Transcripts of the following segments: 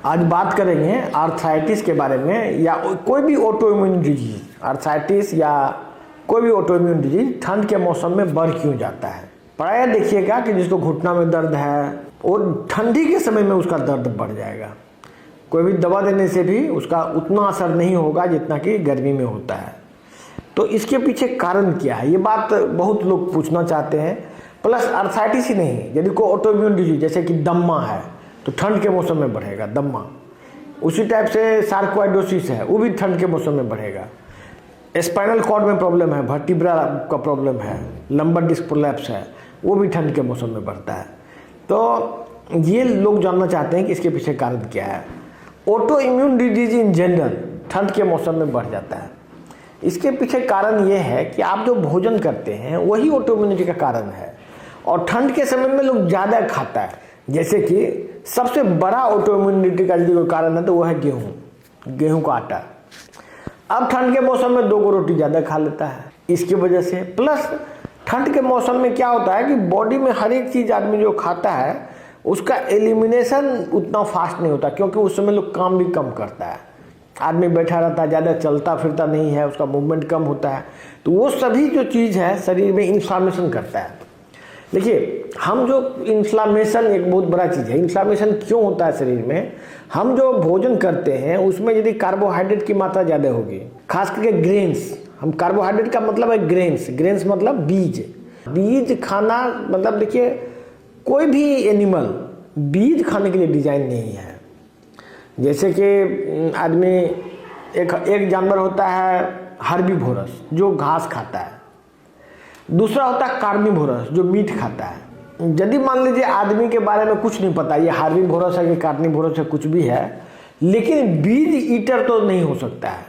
आज बात करेंगे आर्थराइटिस के बारे में, या कोई भी ऑटोइम्यून डिजीज, आर्थराइटिस या कोई भी ऑटोइम्यून डिजीज ठंड के मौसम में बढ़ क्यों जाता है। प्रायः देखिएगा कि जिसको घुटना में दर्द है और ठंडी के समय में उसका दर्द बढ़ जाएगा। कोई भी दवा देने से भी उसका उतना असर नहीं होगा जितना कि गर्मी में होता है। तो इसके पीछे कारण क्या है, ये बात बहुत लोग पूछना चाहते हैं। प्लस आर्थराइटिस ही नहीं, यदि कोई ऑटोइम्यून डिजीज जैसे कि दम्मा है तो ठंड के मौसम में बढ़ेगा दम्मा। उसी टाइप से सार्कोइडोसिस है, वो भी ठंड के मौसम में बढ़ेगा। स्पाइनल कॉर्ड में प्रॉब्लम है, वर्टिब्रा का प्रॉब्लम है, लंबर डिस्क प्रोलैप्स है, वो भी ठंड के मौसम में बढ़ता है। तो ये लोग जानना चाहते हैं कि इसके पीछे कारण क्या है। Auto immune disease in general ठंड के मौसम में बढ़ जाता है। इसके पीछे कारण ये है कि आप जो भोजन करते हैं वही ऑटो इम्यूनिटी का कारण है, और ठंड के समय में लोग ज़्यादा खाता है। जैसे कि सबसे बड़ा ऑटो इम्यूनिटी का जो कारण है तो वो है गेहूँ का आटा। अब ठंड के मौसम में 2 रोटी ज़्यादा खा लेता है इसकी वजह से। प्लस ठंड के मौसम में क्या होता है कि बॉडी में हर एक चीज़ आदमी जो खाता है उसका एलिमिनेशन उतना फास्ट नहीं होता, क्योंकि उस समय लोग काम भी कम करता है। आदमी बैठा रहता है, ज़्यादा चलता फिरता नहीं है, उसका मूवमेंट कम होता है, तो वो सभी जो चीज़ है शरीर में इन्फ्लामेशन करता है। देखिए, हम जो इन्फ्लामेशन एक बहुत बड़ा चीज़ है। इन्फ्लामेशन क्यों होता है शरीर में? हम जो भोजन करते हैं उसमें यदि कार्बोहाइड्रेट की मात्रा ज़्यादा होगी, खास करके ग्रेन्स, हम कार्बोहाइड्रेट का मतलब है ग्रेन्स मतलब बीज खाना। मतलब देखिए, कोई भी एनिमल बीज खाने के लिए डिजाइन नहीं है। जैसे कि आदमी एक जानवर होता है हर्बीवोरस जो घास खाता है, दूसरा होता है कार्निवोरस जो मीट खाता है। यदि मान लीजिए आदमी के बारे में कुछ नहीं पता, ये हर्बीवोरस है कि कार्निवोरस है, कुछ भी है, लेकिन बीज ईटर तो नहीं हो सकता है।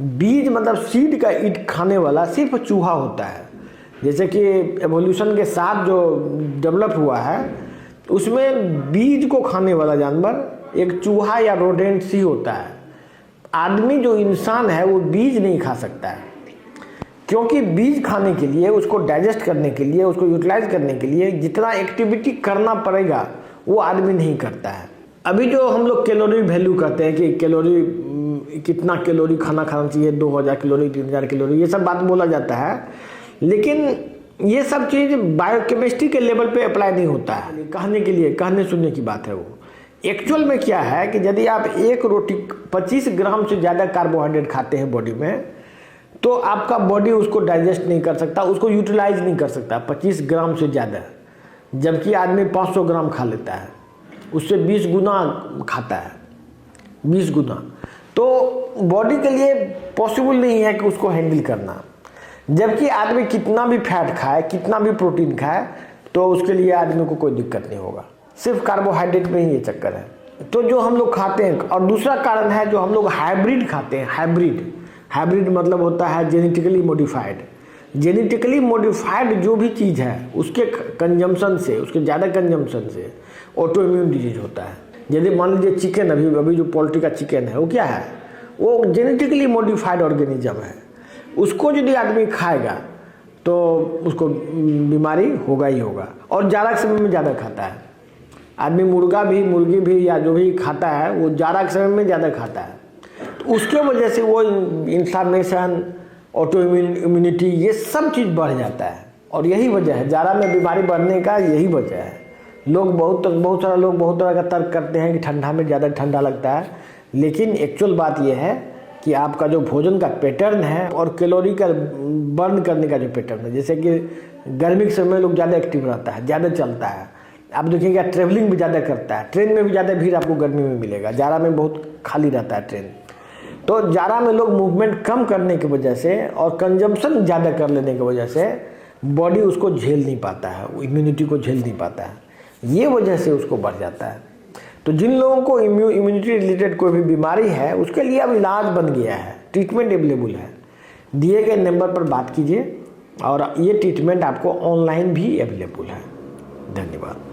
बीज मतलब सीड का ईट खाने वाला सिर्फ चूहा होता है। जैसे कि एवोल्यूशन के साथ जो डेवलप हुआ है उसमें बीज को खाने वाला जानवर एक चूहा या रोडेंट्स ही होता है। आदमी जो इंसान है वो बीज नहीं खा सकता है, क्योंकि बीज खाने के लिए, उसको डाइजेस्ट करने के लिए, उसको यूटिलाइज करने के लिए जितना एक्टिविटी करना पड़ेगा वो आदमी नहीं करता है। अभी जो हम लोग कैलोरी वैल्यू कहते हैं कि कैलोरी, कितना कैलोरी खाना खाना चाहिए, 2000 कैलोरी 3000 कैलोरी, ये सब बात बोला जाता है, लेकिन ये सब चीज़ बायोकेमिस्ट्री के लेवल पे अप्लाई नहीं होता है। कहने के लिए, कहने सुनने की बात है वो। एक्चुअल में क्या है कि यदि आप एक रोटी 25 ग्राम से ज़्यादा कार्बोहाइड्रेट खाते हैं बॉडी में, तो आपका बॉडी उसको डाइजेस्ट नहीं कर सकता, उसको यूटिलाइज नहीं कर सकता 25 ग्राम से ज़्यादा। जबकि आदमी 500 ग्राम खा लेता है, उससे 20 गुना खाता है, 20 गुना। तो बॉडी के लिए पॉसिबल नहीं है कि उसको हैंडल करना। जबकि आदमी कितना भी फैट खाए, कितना भी प्रोटीन खाए, तो उसके लिए आदमी को कोई दिक्कत नहीं होगा। सिर्फ कार्बोहाइड्रेट में ही ये चक्कर है। तो जो हम लोग खाते हैं, और दूसरा कारण है जो हम लोग हाइब्रिड खाते हैं। हाइब्रिड मतलब होता है जेनेटिकली मॉडिफाइड। जेनेटिकली मॉडिफाइड जो भी चीज़ है उसके कंजम्पशन से, उसके ज़्यादा कंजम्पशन से ऑटो इम्यून डिजीज होता है। यदि मान लीजिए चिकन, अभी जो पोल्ट्री का चिकन है वो क्या है, वो जेनेटिकली मॉडिफाइड ऑर्गेनिज्म है। उसको यदि आदमी खाएगा तो उसको बीमारी होगा ही होगा। और जाड़ा के समय में ज़्यादा खाता है आदमी, मुर्गी भी या जो भी खाता है वो जाड़ा के समय में ज़्यादा खाता है। तो उसके वजह से वो इन्फ्लामेशन, ऑटो इम्यूनिटी, ये सब चीज़ बढ़ जाता है। और यही वजह है जाड़ा में बीमारी बढ़ने का, यही वजह है। लोग बहुत सारे लोग बहुत तरह का तर्क करते हैं कि ठंडा में ज़्यादा ठंडा लगता है, लेकिन एक्चुअल बात यह है कि आपका जो भोजन का पैटर्न है और कैलोरी का बर्न करने का जो पैटर्न है, जैसे कि गर्मी के समय लोग ज़्यादा एक्टिव रहता है, ज़्यादा चलता है। आप देखिएगा ट्रैवलिंग भी ज़्यादा करता है, ट्रेन में भी ज़्यादा भीड़ आपको गर्मी में मिलेगा, जाड़ा में बहुत खाली रहता है ट्रेन। तो जाड़ा में लोग मूवमेंट कम करने की वजह से और कंजम्पशन ज़्यादा कर लेने की वजह से बॉडी उसको झेल नहीं पाता है, इम्यूनिटी को झेल नहीं पाता है, ये वजह से उसको बढ़ जाता है। तो जिन लोगों को इम्यूनिटी रिलेटेड कोई भी बीमारी है उसके लिए अब इलाज बन गया है, ट्रीटमेंट अवेलेबल है। दिए गए नंबर पर बात कीजिए और ये ट्रीटमेंट आपको ऑनलाइन भी अवेलेबल है। धन्यवाद।